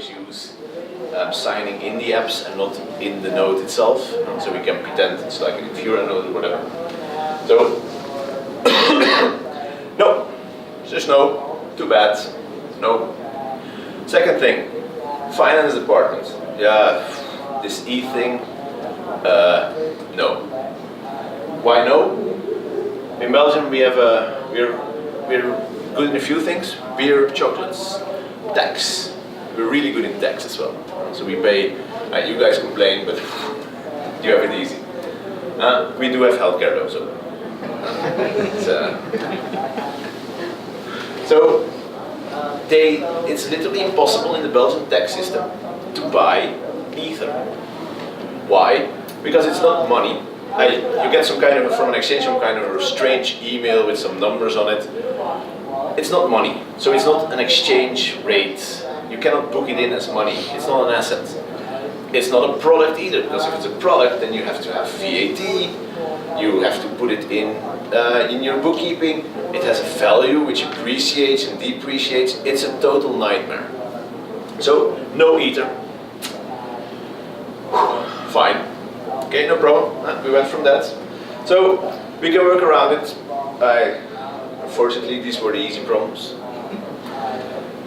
always use signing in the apps and not in the node itself, so we can pretend it's like a Veer node or whatever. So, no, just no, too bad, no. Second thing, finance department. Yeah, this E thing, no. Why no? In Belgium we have we're good in a few things: beer, chocolates, tax. We're really good in tax as well. So we pay. You guys complain, but you have it easy. We do have healthcare though, so. So it's literally impossible in the Belgian tax system to buy Ether. Why? Because it's not money. You get some kind of, from an exchange, some kind of a strange email with some numbers on it. It's not money, so it's not an exchange rate. You cannot book it in as money. It's not an asset. It's not a product either, because if it's a product, then you have to have VAT. You have to put it in your bookkeeping. It has a value which appreciates and depreciates. It's a total nightmare. So no Ether. Fine. Okay, no problem. We went from that. So we can work around it. Unfortunately, these were the easy problems.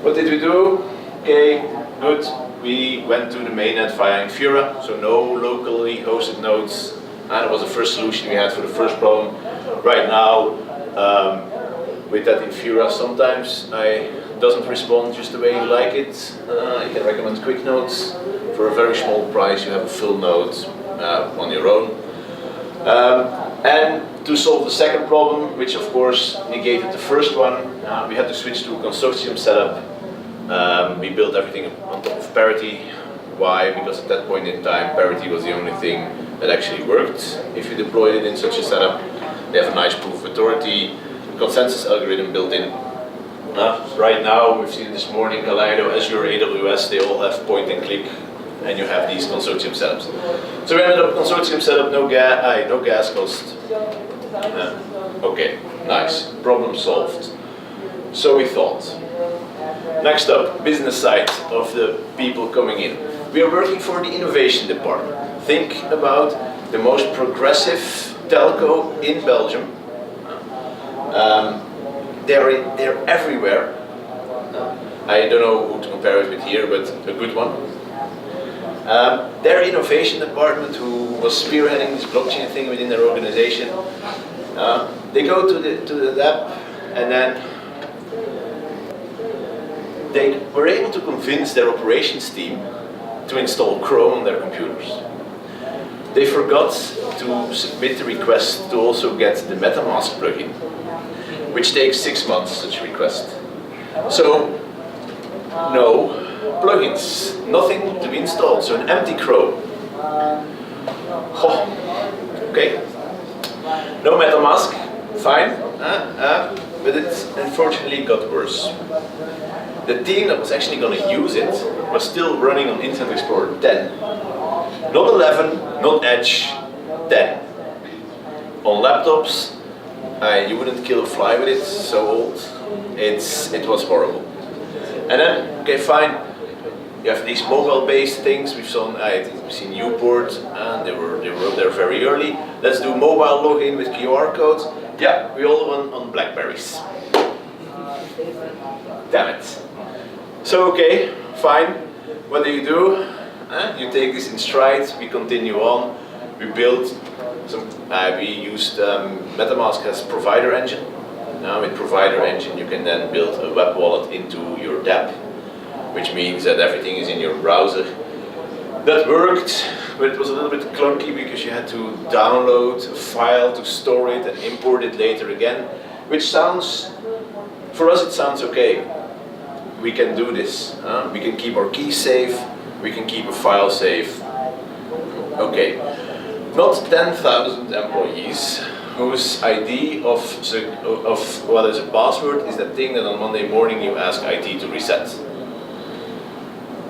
What did we do? Okay, good. We went to the mainnet via Infura, so no locally hosted nodes. And that was the first solution we had for the first problem. Right now, with that Infura, sometimes it doesn't respond just the way you like it. You can recommend quick nodes. For a very small price, you have a full node on your own. And to solve the second problem, which of course negated the first one, we had to switch to a consortium setup. We built everything on top of parity. Why? Because at that point in time, parity was the only thing that actually worked. If you deployed it in such a setup, they have a nice proof of authority, consensus algorithm built in. Right now, we've seen this morning, Kaleido, Azure, AWS, they all have point and click, and you have these consortium setups. So we ended up consortium setup, no gas cost. Okay, nice, problem solved. So we thought. Next up, business side of the people coming in. We are working for the innovation department. Think about the most progressive telco in Belgium. They're everywhere. I don't know who to compare it with here, but a good one. Their innovation department, who was spearheading this blockchain thing within their organization, they go to the app, and then they were able to convince their operations team to install Chrome on their computers. They forgot to submit the request to also get the MetaMask plugin, which takes 6 months, such a request. So, no plugins, nothing to be installed, so an empty Chrome. Oh, okay. No MetaMask, fine, but it unfortunately got worse. The team that was actually going to use it was still running on Internet Explorer 10. Not 11, not Edge, 10. On laptops, you wouldn't kill a fly with it, so old. It was horrible. And then, okay, fine. You have these mobile-based things. We've seen Newport, and they were there very early. Let's do mobile login with QR codes. Yeah, we all went on Blackberries. Damn it. So okay, fine. What do? You take this in stride. We continue on. We built some. We used MetaMask as provider engine. Now with provider engine, you can then build a web wallet into your dApp, which means that everything is in your browser. That worked, but it was a little bit clunky because you had to download a file to store it and import it later again, which sounds, for us it sounds okay. We can do this. We can keep our keys safe, we can keep a file safe. Okay, not 10,000 employees whose ID of what is a password is that thing that on Monday morning you ask IT to reset.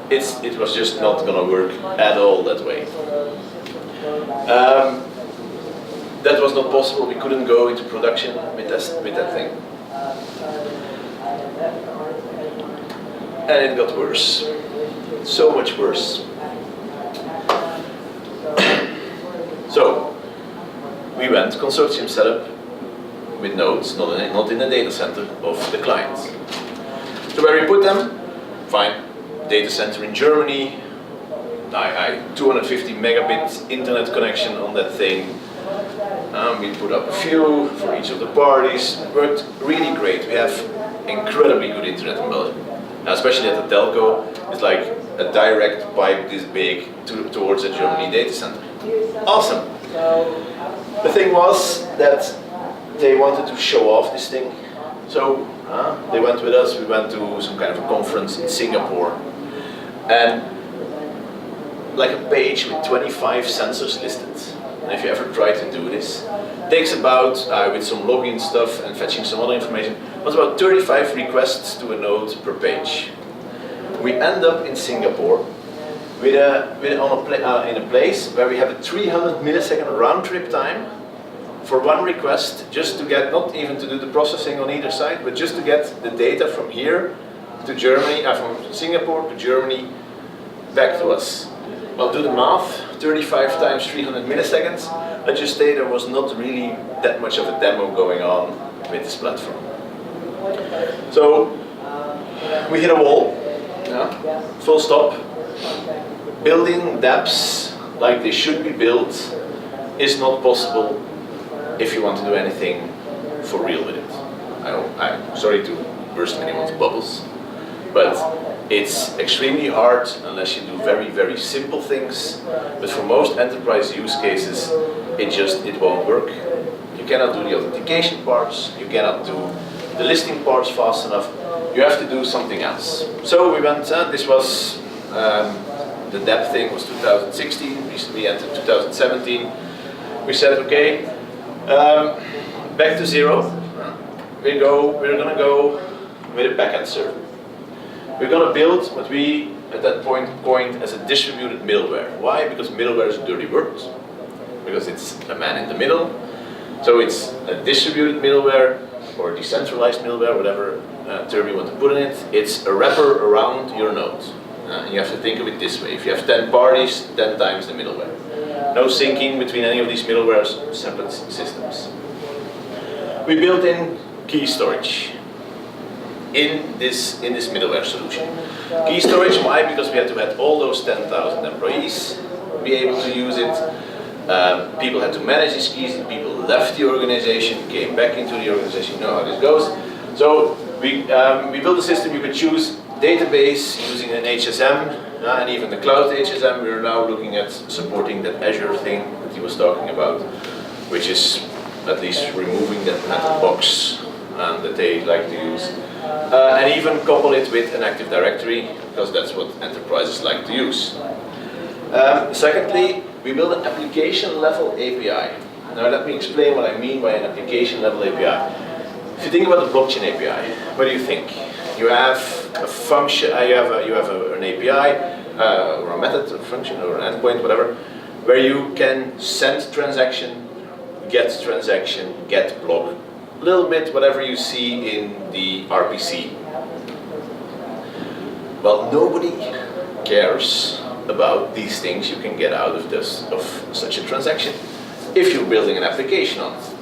It was just not going to work at all that way. That was not possible. We couldn't go into production with that thing. And it got worse. so much worse. So, we went consortium setup with nodes, not in the data center of the client. So where we put them? Fine. Data center in Germany. 250 megabit internet connection on that thing. We put up a few for each of the parties. It worked really great. We have incredibly good internet in Belgium. Now, especially at the telco, it's like a direct pipe this big towards a Germany data center. Awesome. The thing was that they wanted to show off this thing. So they went with us. We went to some kind of a conference in Singapore. And like a page with 25 sensors listed. And if you ever try to do this, it takes about, with some login stuff and fetching some other information, it was about 35 requests to a node per page. We end up in Singapore in a place where we have a 300 millisecond round trip time for one request, just to get, not even to do the processing on either side, but just to get the data from here to Germany, from Singapore to Germany, back to us. Well, do the math, 35 times 300 milliseconds. Let's just say there was not really that much of a demo going on with this platform. So, we hit a wall, full stop. Building dApps like they should be built is not possible if you want to do anything for real with it. I'm sorry to burst anyone's bubbles, but it's extremely hard unless you do very, very simple things. But for most enterprise use cases, it won't work. You cannot do the authentication parts, you cannot do the listing parts fast enough. You have to do something else. So we went, this was, the dApp thing was 2016, recently entered 2017. We said, okay, back to zero. We're gonna go with a backend server. We're gonna build what we at that point coined as a distributed middleware. Why? Because middleware is a dirty word. Because it's a man in the middle. So it's a distributed middleware or decentralized middleware, whatever term you want to put in it. It's a wrapper around your node. You have to think of it this way. If you have 10 parties, 10 times the middleware. No syncing between any of these middlewares, separate systems. We built in key storage in this middleware solution. Key storage, why? Because we had to have all those 10,000 employees be able to use it. People had to manage these keys. People left the organization, came back into the organization. You know how this goes. So we built a system you could choose database using an HSM and even the cloud HSM. We're now looking at supporting that Azure thing that he was talking about, which is at least removing that metal box that they like to use. And even couple it with an Active Directory, because that's what enterprises like to use. Secondly, we build an application level API. Now let me explain what I mean by an application level API. If you think about the blockchain API, what do you think? You have a function, you have an API, or a method, a function, or an endpoint, whatever, where you can send transaction, get block, a little bit whatever you see in the RPC. Well, nobody cares about these things you can get out of such a transaction if you're building an application on it.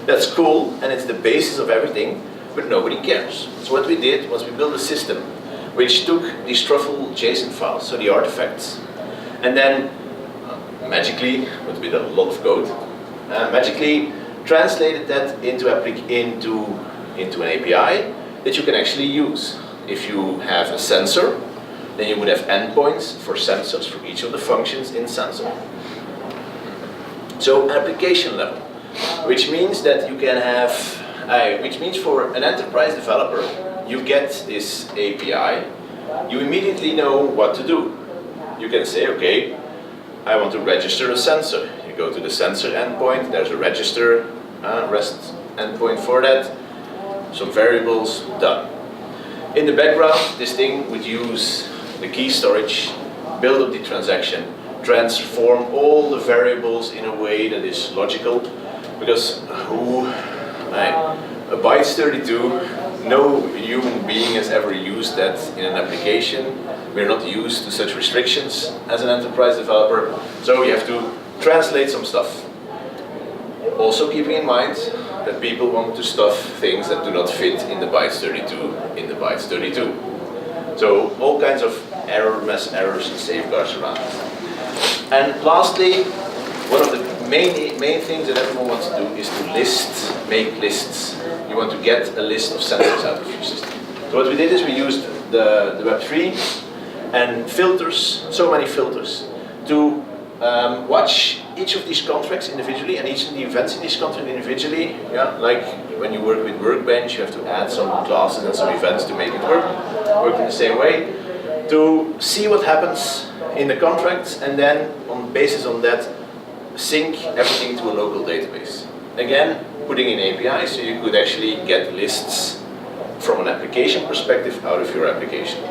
That's cool, and it's the basis of everything, but nobody cares. So what we did was we built a system which took these Truffle JSON files, so the artifacts, and then magically, with a lot of code, magically translated that into an API that you can actually use. If you have a sensor, then you would have endpoints for sensors for each of the functions in sensor. So application level, which means that you can have, which means for an enterprise developer, you get this API, you immediately know what to do. You can say, okay, I want to register a sensor. You go to the sensor endpoint, there's a register REST endpoint for that, some variables, done. In the background, this thing would use the key storage, build up the transaction, transform all the variables in a way that is logical, because a bytes 32, no human being has ever used that in an application. We're not used to such restrictions as an enterprise developer, so we have to translate some stuff. Also keeping in mind that people want to stuff things that do not fit in the bytes 32 in the bytes 32. So all kinds of errors and safeguards around it. And lastly, one of the main things that everyone wants to do is to make lists. You want to get a list of sensors out of your system. So what we did is we used the Web3 and filters, so many filters, to watch each of these contracts individually and each of the events in these contracts individually. Yeah, like when you work with Workbench, you have to add some classes and some events to make it work in the same way. To see what happens in the contracts and then on basis on that sync everything to a local database. Again, putting in APIs so you could actually get lists from an application perspective out of your application.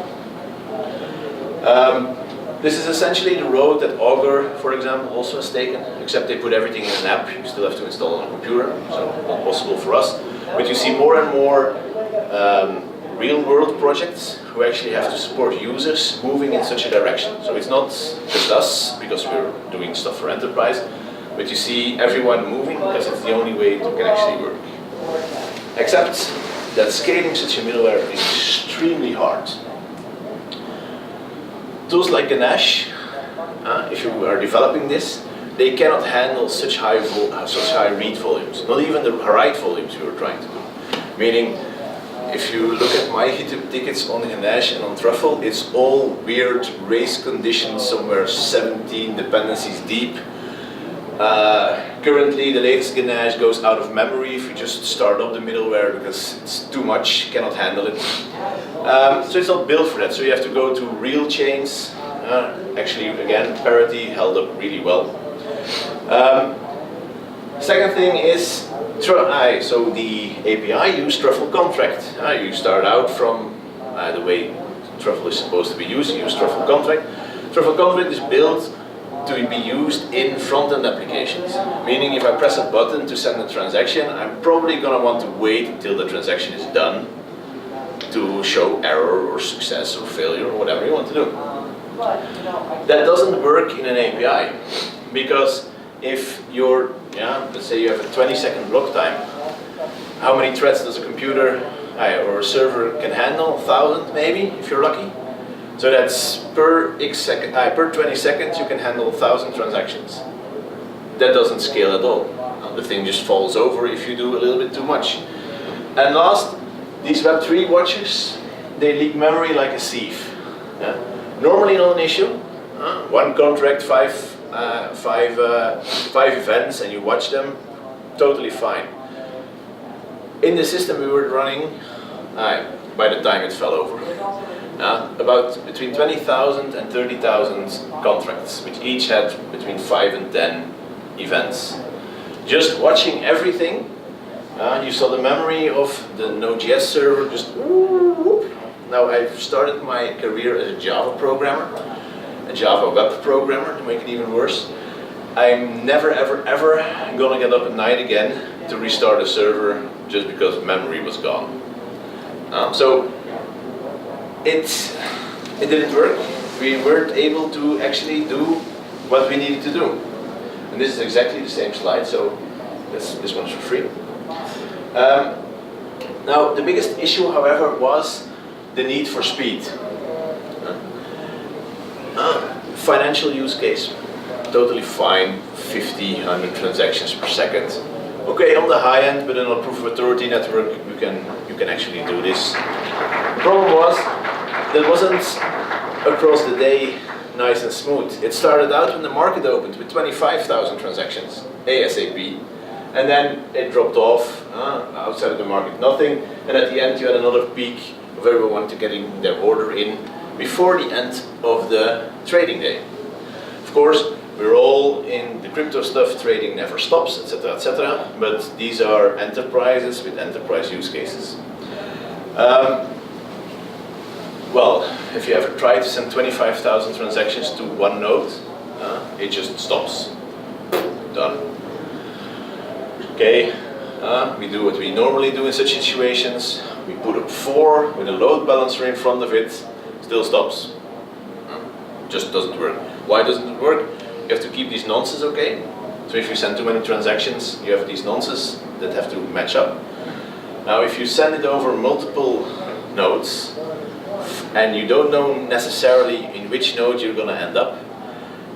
This is essentially the road that Augur, for example, also has taken, except they put everything in an app. You still have to install on a computer, so not possible for us. But you see more and more real-world projects who actually have to support users moving in such a direction. So it's not just us, because we're doing stuff for enterprise, but you see everyone moving because it's the only way it can actually work. Except that scaling such a middleware is extremely hard. Tools like Ganesh, if you are developing this, they cannot handle such high read volumes, not even the write volumes you are trying to do. Meaning, if you look at my GitHub tickets on Ganesh and on Truffle, it's all weird race conditions somewhere 17 dependencies deep. Currently, the latest Ganesh goes out of memory if you just start up the middleware because it's too much, cannot handle it. So it's not built for that, so you have to go to real chains. Actually, again, parity held up really well. Second thing is, so the API use Truffle contract. You start out from the way Truffle is supposed to be used, you use Truffle contract. Truffle contract is built to be used in front-end applications. Meaning if I press a button to send a transaction, I'm probably going to want to wait until the transaction is done to show error or success or failure or whatever you want to do. That doesn't work in an API because if you're, let's say you have a 20-second block time, how many threads does a computer or a server can handle? 1,000 maybe, if you're lucky. So that's per 20 seconds you can handle 1,000 transactions. That doesn't scale at all. The thing just falls over if you do a little bit too much. And last, these Web3 watches, they leak memory like a sieve. Normally not an issue. One contract, five events, and you watch them, totally fine. In the system we were running, by the time it fell over, about between 20,000 and 30,000 contracts, which each had between 5 and 10 events. Just watching everything, you saw the memory of the Node.js server just whoop. Now I've started my career as a Java programmer, a Java web programmer to make it even worse. I'm never ever gonna get up at night again to restart a server just because memory was gone. So it didn't work. We weren't able to actually do what we needed to do. And this is exactly the same slide, so this one's for free. Now the biggest issue, however, was the need for speed. Financial use case, totally fine, 50, 100 transactions per second. Okay, on the high end, but in a proof of authority network, you can actually do this. The problem was that wasn't across the day nice and smooth. It started out when the market opened with 25,000 transactions ASAP, and then it dropped off outside of the market, nothing. And at the end, you had another peak of everyone getting their order in before the end of the trading day. Of course, we're all in the crypto stuff, trading never stops, etc., but these are enterprises with enterprise use cases. Well, if you ever try to send 25,000 transactions to one node, it just stops. Done. Okay, we do what we normally do in such situations. We put up 4 with a load balancer in front of it, still stops. just doesn't work. Why doesn't it work? You have to keep these nonces, okay? So if you send too many transactions, you have these nonces that have to match up. Now if you send it over multiple nodes, and you don't know necessarily in which node you're going to end up,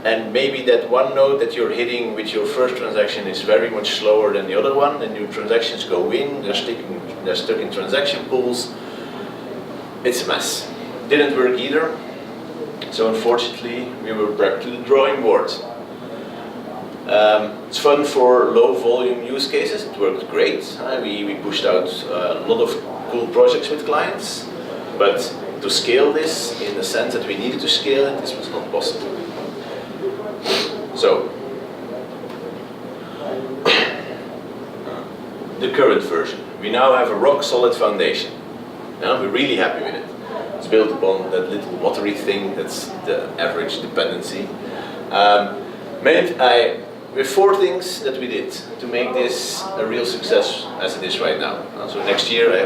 and maybe that one node that you're hitting with your first transaction is very much slower than the other one, and your transactions go in, they're stuck in transaction pools, it's a mess. Didn't work either, so unfortunately we were back to the drawing board. It's fun for low volume use cases, it worked great. We pushed out a lot of cool projects with clients, but to scale this in the sense that we needed to scale it, this was not possible. So, the current version. We now have a rock solid foundation. Now we're really happy with it. It's built upon that little watery thing that's the average dependency. With 4 things that we did to make this a real success as it is right now. So next year I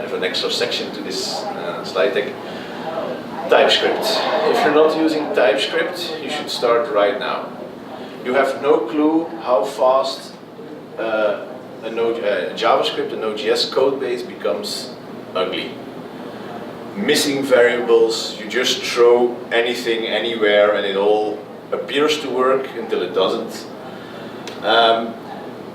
have an extra section to this slide deck. TypeScript. If you're not using TypeScript, you should start right now. You have no clue how fast a JavaScript, a Node.js code base becomes ugly. Missing variables, you just throw anything anywhere and it all appears to work until it doesn't.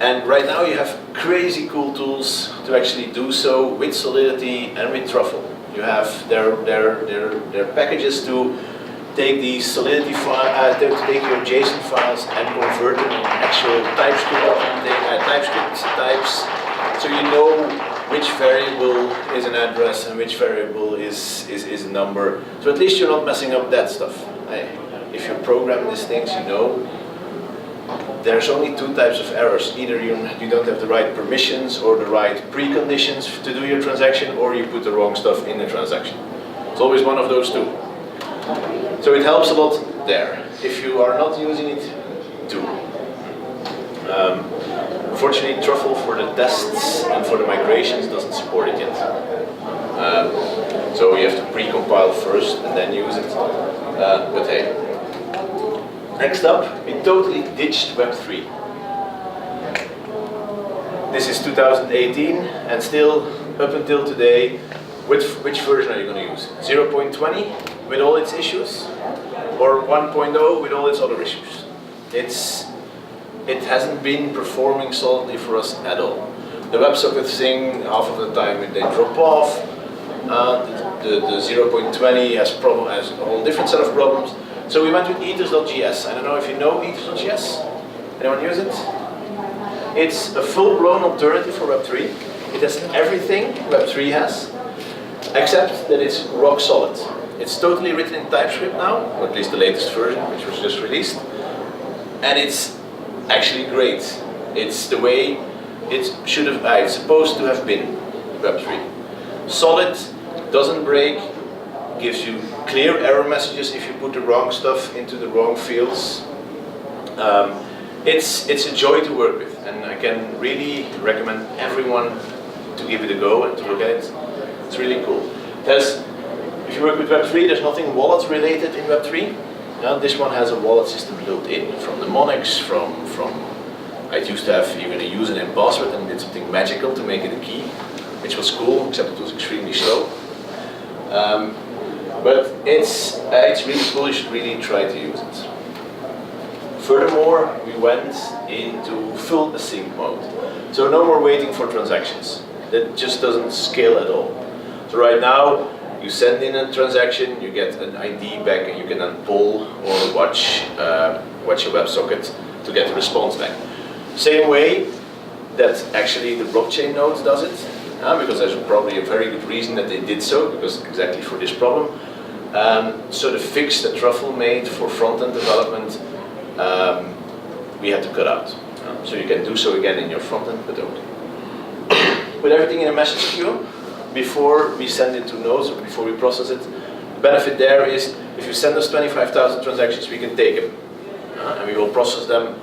And right now you have crazy cool tools to actually do so with Solidity and with Truffle. You have their packages to take these Solidity files, to take your JSON files and convert them in actual TypeScript types, so you know which variable is an address and which variable is a number. So at least you're not messing up that stuff. If you program these things, you know there's only 2 types of errors. Either you don't have the right permissions or the right preconditions to do your transaction, or you put the wrong stuff in the transaction. It's always one of those 2. So it helps a lot there. If you are not using it, do. Unfortunately, Truffle for the tests and for the migrations doesn't support it yet. So you have to pre-compile first and then use it. But hey. Next up, we totally ditched Web3. This is 2018, and still, up until today, which version are you going to use? 0.20 with all its issues? Or 1.0 with all its other issues? It hasn't been performing solidly for us at all. The WebSocket thing, half of the time they drop off. The 0.20 has a whole different set of problems. So we went with ethers.js. I don't know if you know ethers.js. Anyone use it? It's a full-blown alternative for Web3. It has everything Web3 has, except that it's rock solid. It's totally written in TypeScript now, or at least the latest version, which was just released. And it's actually great. It's the way it should have, it's supposed to have been Web3. Solid, doesn't break, gives you clear error messages if you put the wrong stuff into the wrong fields. It's a joy to work with, and I can really recommend everyone to give it a go and to look at it. It's really cool. If you work with Web3, there's nothing wallet related in Web3. This one has a wallet system built in from mnemonics, from I used to have even a username password and did something magical to make it a key, which was cool, except it was extremely slow. But it's really cool, you should really try to use it. Furthermore, we went into full async mode. So no more waiting for transactions. That just doesn't scale at all. So right now, you send in a transaction, you get an ID back, and you can then pull or watch your WebSocket to get the response back. Same way that actually the blockchain node does it, because there's probably a very good reason that they did so, because exactly for this problem. So the fix that Truffle made for front-end development, we had to cut out. So you can do so again in your front-end, but don't. Put everything in a message queue before we send it to nodes, or before we process it. The benefit there is, if you send us 25,000 transactions, we can take them. And we will process them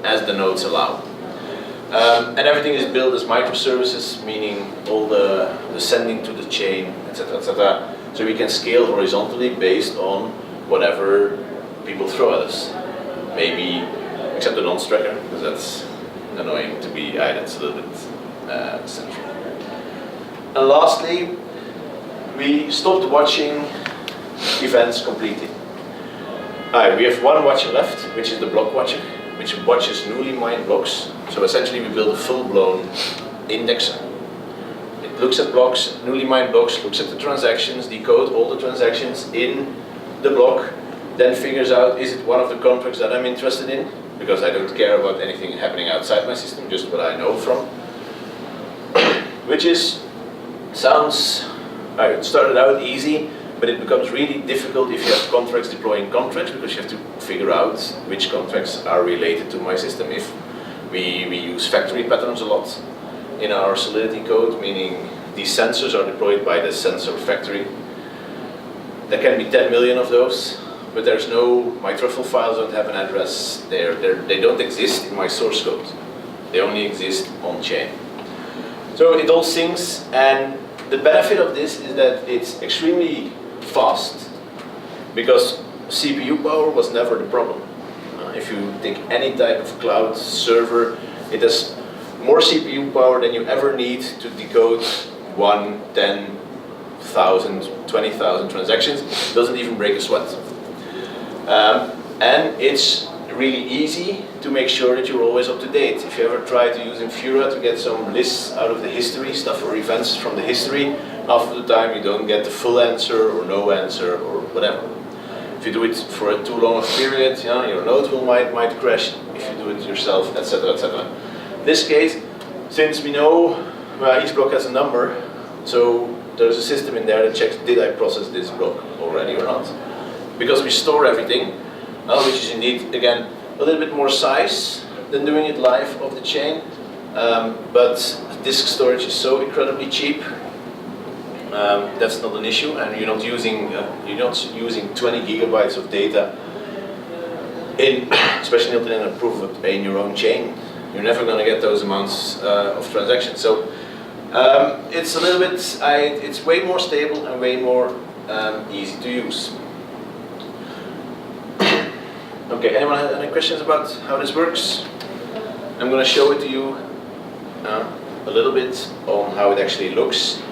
as the nodes allow. And everything is built as microservices, meaning all the sending to the chain, etc., etc. So we can scale horizontally based on whatever people throw at us. Maybe, except the nonce tracker, because that's annoying to be, that's a little bit central. And lastly, we stopped watching events completely. We have one watcher left, which is the block watcher, which watches newly mined blocks. So essentially we build a full-blown indexer. It looks at blocks, newly mined blocks, looks at the transactions, decode all the transactions in the block, then figures out, is it one of the contracts that I'm interested in? Because I don't care about anything happening outside my system, just what I know from. Which is, it started out easy, but it becomes really difficult if you have contracts deploying contracts, because you have to figure out which contracts are related to my system. If we use factory patterns a lot in our Solidity code, meaning these sensors are deployed by the sensor factory. There can be 10 million of those, but there's my Truffle files don't have an address. They don't exist in my source code. They only exist on chain. So it all syncs, and the benefit of this is that it's extremely fast, because CPU power was never the problem. If you take any type of cloud server, it has more CPU power than you ever need to decode 1, 10,000, 20,000 transactions. It doesn't even break a sweat. And it's really easy to make sure that you're always up to date. If you ever try to use Infura to get some lists out of the history, stuff or events from the history, half of the time you don't get the full answer or no answer or whatever. If you do it for a too long a period, your node might crash if you do it yourself, etc., etc. In this case, since we know each block has a number, so there's a system in there that checks, did I process this block already or not? Because we store everything, which is indeed, again, a little bit more size than doing it live off the chain, but disk storage is so incredibly cheap. That's not an issue, and you're not using 20 gigabytes of data especially not in a proof of in your own chain. You're never going to get those amounts of transactions. So it's a little bit, it's way more stable and way more easy to use. Okay, anyone have any questions about how this works? I'm going to show it to you a little bit on how it actually looks.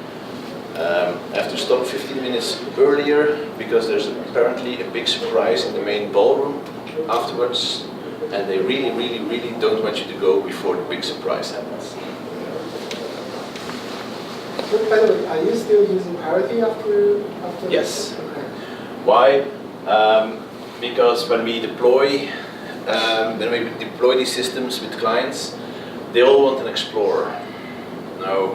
I have to stop 15 minutes earlier because there's apparently a big surprise in the main ballroom afterwards, and they really don't want you to go before the big surprise happens. By the way, are you still using parity after Yes. Okay. Why? Because when we deploy these systems with clients, they all want an explorer. Now,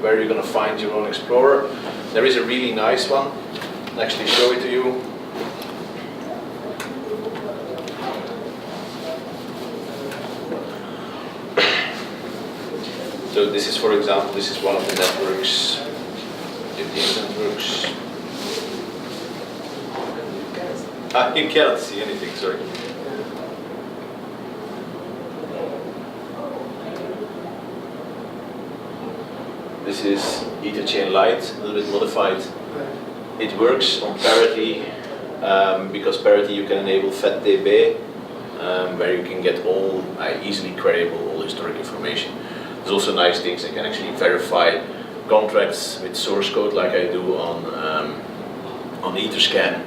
where are you going to find your own explorer? There is a really nice one. I'll actually show it to you. So this is, for example, this is one of the networks. These networks. You cannot see anything, sorry. This is EtherChain Lite, a little bit modified. It works on parity, because parity you can enable FetDB, where you can get all easily queryable all historic information. There's also nice things. I can actually verify contracts with source code like I do on Etherscan,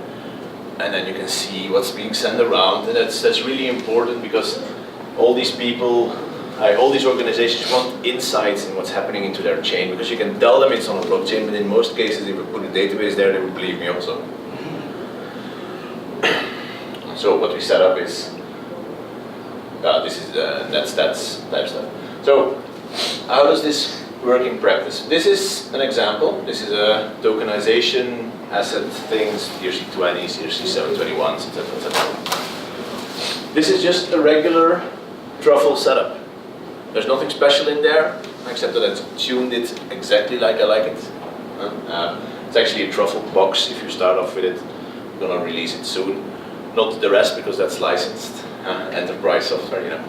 and then you can see what's being sent around, and that's really important because all these people, all these organizations want insights in what's happening into their chain, because you can tell them it's on a blockchain, but in most cases if you put a database there, they would believe me also. So what we set up is, this is NetStats type stuff. So how does this work in practice? This is an example. This is a tokenization asset things, ERC20s, ERC721s, etc., etc. This is just a regular Truffle setup. There's nothing special in there, except that I've tuned it exactly like I like it. It's actually a Truffle box if you start off with it. I'm going to release it soon. Not the rest because that's licensed enterprise software, you know.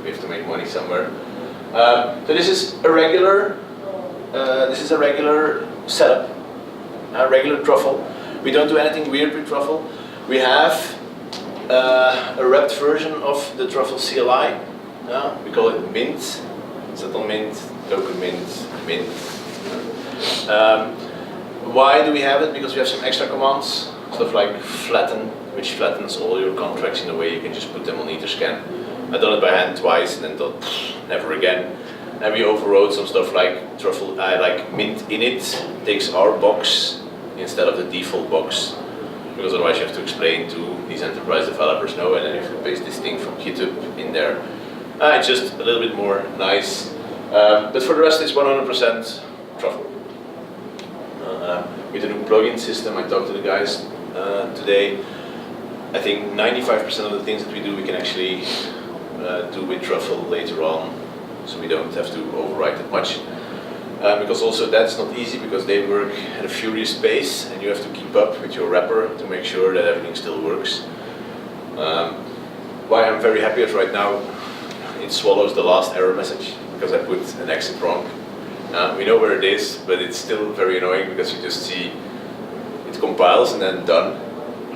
We have to make money somewhere. So this is a regular setup, a regular Truffle, We don't do anything weird with Truffle. We have a wrapped version of the Truffle CLI. We call it Mint, Settlement, Token Mint, Mint. Why do we have it? Because we have some extra commands, stuff like flatten, which flattens all your contracts in a way you can just put them on Etherscan. I've done it by hand twice and then thought, never again. And we overrode some stuff like Truffle, like Mint init takes our box instead of the default box, because otherwise you have to explain to these enterprise developers, no, and then you have to paste this thing from GitHub in there. It's just a little bit more nice, but for the rest it's 100% Truffle. With the new plugin system, I talked to the guys today. I think 95% of the things that we do, we can actually do with Truffle later on, so we don't have to overwrite it much. Because also that's not easy, because they work at a furious pace and you have to keep up with your wrapper to make sure that everything still works. Why I'm very happy is right now it swallows the last error message because I put an exit wrong. We know where it is, but it's still very annoying because you just see it compiles and then done,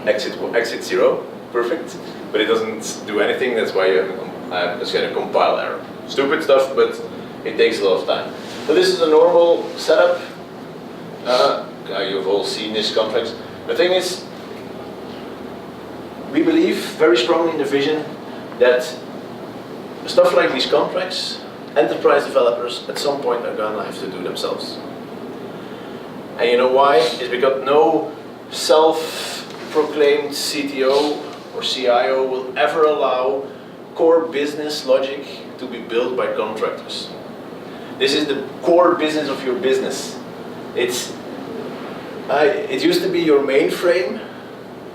exit 0, perfect, but it doesn't do anything. That's why you have a compile error. Stupid stuff, but it takes a lot of time. So this is a normal setup. You've all seen these contracts. The thing is, we believe very strongly in the vision that stuff like these contracts, enterprise developers at some point are gonna have to do themselves. And you know why? It's because no self-proclaimed CTO or CIO will ever allow core business logic to be built by contractors. This is the core business of your business. It used to be your mainframe.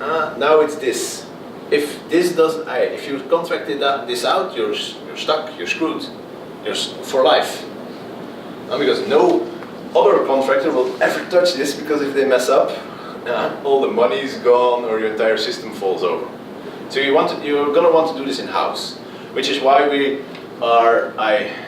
Now it's this. If this doesn't, if you contracted this out, you're stuck. You're screwed. You're for life. Because no other contractor will ever touch this, because if they mess up, all the money is gone or your entire system falls over. So you're gonna want to do this in house, which is why we are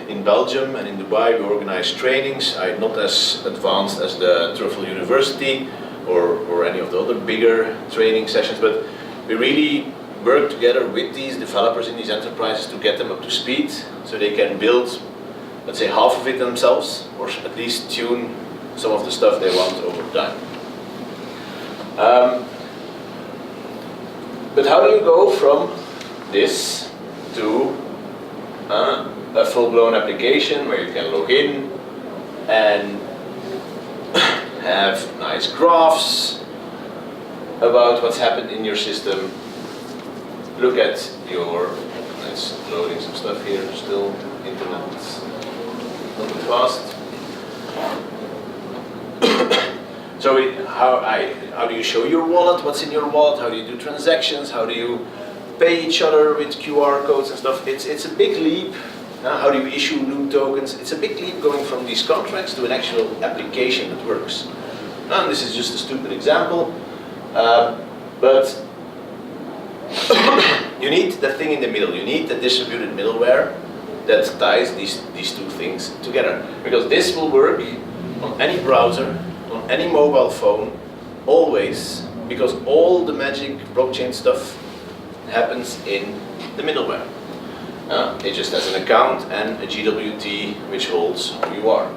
in Belgium and in Dubai. We organize trainings. Not as advanced as the Truffle University or any of the other bigger training sessions, but we really work together with these developers in these enterprises to get them up to speed so they can build, let's say, half of it themselves, or at least tune some of the stuff they want over time. But how do you go from this to a full-blown application where you can log in and have nice graphs about what's happened in your system? Look at your, it's loading some stuff here still, internet's not too fast. So how do you show your wallet, what's in your wallet, how do you do transactions, how do you pay each other with QR codes and stuff? It's a big leap. How do you issue new tokens? It's a big leap going from these contracts to an actual application that works. And this is just a stupid example, but you need the thing in the middle. You need the distributed middleware that ties these two things together. Because this will work on any browser, on any mobile phone, always, because all the magic blockchain stuff happens in the middleware. It just has an account and a GWT which holds who you are.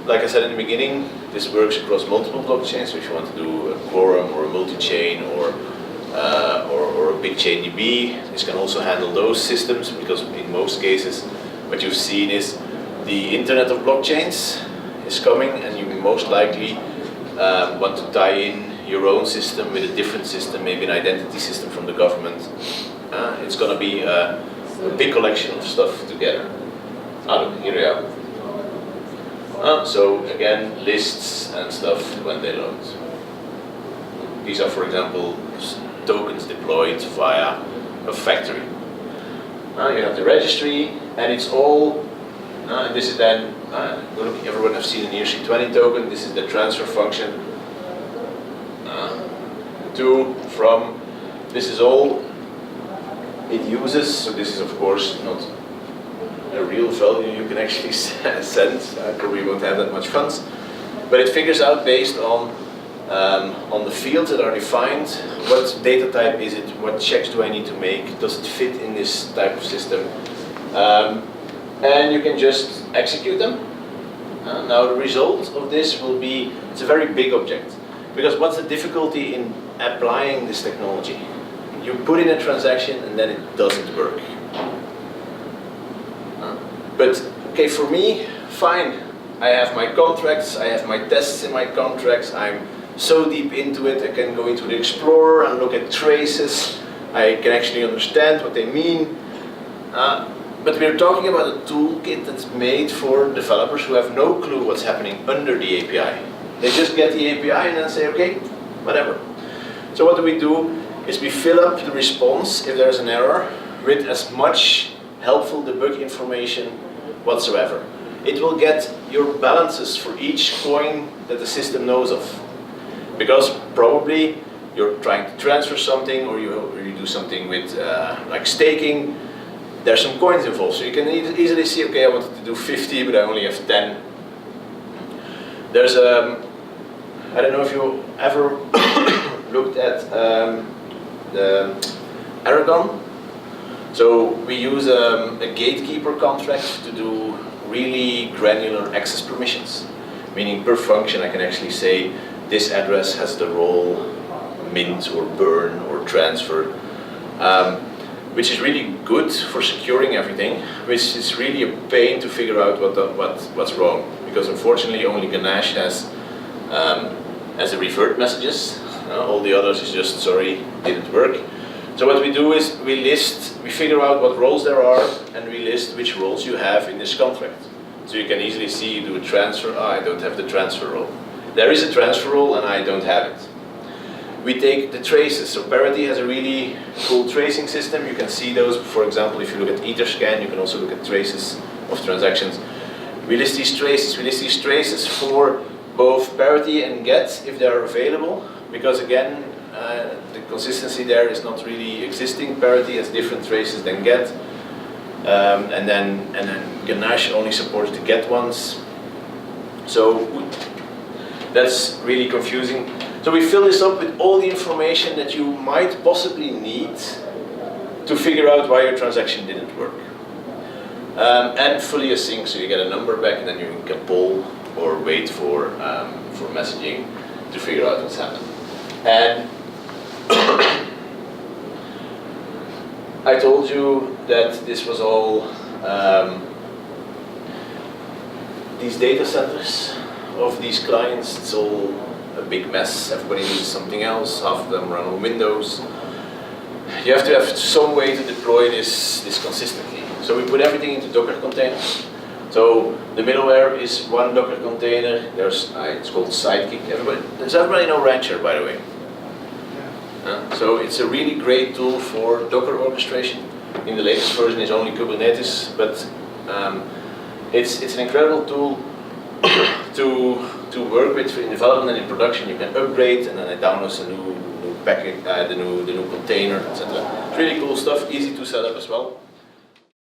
Like I said in the beginning, this works across multiple blockchains. So if you want to do a quorum or a multi-chain or a big chain DB, this can also handle those systems, because in most cases what you've seen is the Internet of Blockchains is coming, and you most likely want to tie in your own system with a different system, maybe an identity system from the government. It's going to be a big collection of stuff together. Look, here we are. So again, lists and stuff when they load. These are, for example, tokens deployed via a factory. You have the registry, and it's all, and this is then, everyone has seen an ERC20 token. This is the transfer function to, from, this is all it uses. So this is of course not a real value you can actually send. Probably won't have that much funds, but it figures out based on on the fields that are defined, what data type is it, what checks do I need to make, does it fit in this type of system, and you can just execute them. Now the result of this will be, it's a very big object, because what's the difficulty in applying this technology? You put in a transaction and then it doesn't work. But okay, for me, fine. I have my contracts, I have my tests in my contracts, I'm so deep into it, I can go into the Explorer and look at traces, I can actually understand what they mean. But we're talking about a toolkit that's made for developers who have no clue what's happening under the API. They just get the API and then say, okay, whatever. So what do? Is we fill up the response, if there's an error, with as much helpful debug information whatsoever. It will get your balances for each coin that the system knows of. Because probably you're trying to transfer something, or you do something with like staking. There's some coins involved, so you can easily see, okay, I wanted to do 50, but I only have 10. There's I don't know if you ever looked at the Aragon. So we use a gatekeeper contract to do really granular access permissions, meaning per function I can actually say this address has the role mint or burn or transfer, which is really good for securing everything, which is really a pain to figure out what's wrong, because unfortunately only Ganache has the revert messages. All the others is just sorry, didn't work. So what we do is we figure out what roles there are, and we list which roles you have in this contract. So you can easily see you do a transfer, I don't have the transfer role. There is a transfer role and I don't have it. We take the traces, so Parity has a really cool tracing system. You can see those, for example, if you look at Etherscan, you can also look at traces of transactions. We list these traces for both Parity and Get if they are available, because again, the consistency there is not really existing. Parity has different traces than Get, and then Ganache only supports the Get ones. So that's really confusing. So we fill this up with all the information that you might possibly need to figure out why your transaction didn't work. And fully async, so you get a number back and then you can poll or wait for messaging to figure out what's happened. And I told you that this was all these data centers of these clients. It's all a big mess. Everybody uses something else. Half of them run on Windows. You have to have some way to deploy this consistently. So we put everything into Docker containers. So the middleware is one Docker container. There's it's called Sidekick. Does everybody know Rancher, by the way? So it's a really great tool for Docker orchestration. In the latest version is only Kubernetes, but it's an incredible tool to work with in development and in production. You can upgrade, and then it downloads a new packet, the new container, etc. It's really cool stuff, easy to set up as well.